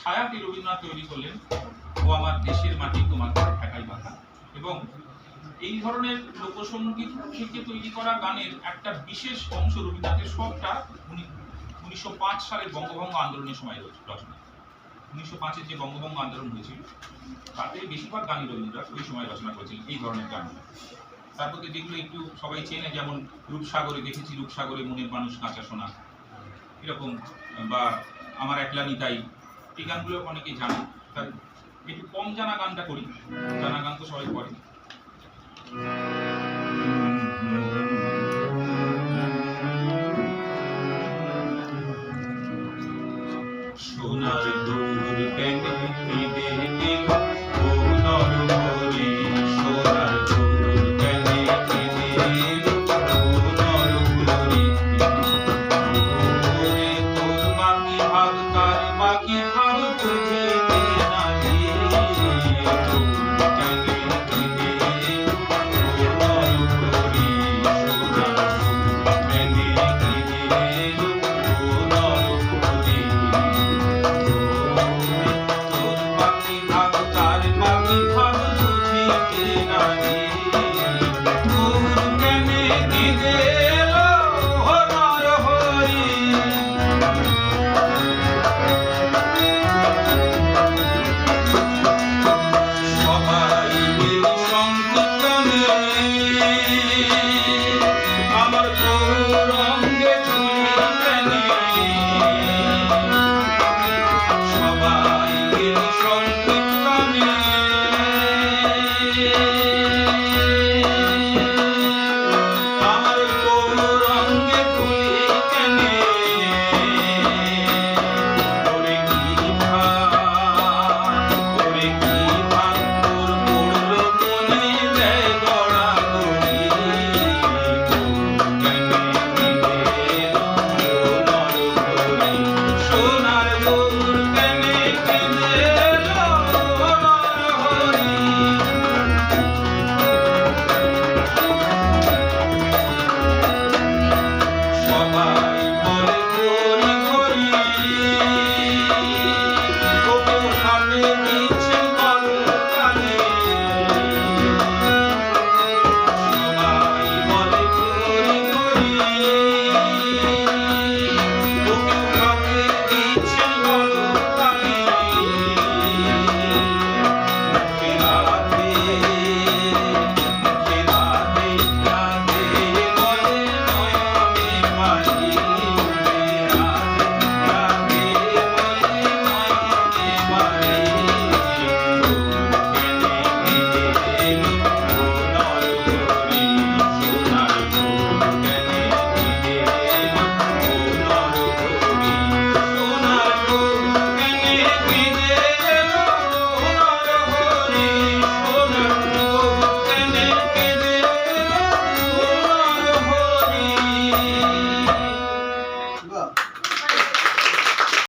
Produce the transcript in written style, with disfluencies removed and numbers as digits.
ছায়াটি রবীন্দ্রনাথ তৈরি করলেন, ও আমার দেশের মাটি তোমার ঠেকাই বাঁধা। এবং এই ধরনের লোকসঙ্গীত থেকে তৈরি করা গানের একটা বিশেষ অংশ রবীন্দ্রনাথের সবটা 1905 সালের বঙ্গভঙ্গ আন্দোলনের সময় রচনা। 1905-এর যে বঙ্গভঙ্গ আন্দোলন হয়েছিল তাতে বেশিরভাগ গানই রবীন্দ্রনাথ ওই সময় রচনা করেছিলেন এই ধরনের গান। তার মধ্যে যেগুলো একটু সবাই চেনে, যেমন রূপসাগরে দেখেছি রূপসাগরে মনের মানুষ কাঁচা সোনা, এরকম, বা আমার একলা নিতাই, এই গানগুলো অনেকেই জানে। তার একটু কম জানা গানটা করি, জানা গান তো সবাই করে। সোনার দূর টেনে কেঁদে গেল ও নরহরি, সোনার দূর টেনে কেঁদে গেল ও নরহরি। ওরে তোর বাকি ভাগ তার বাকি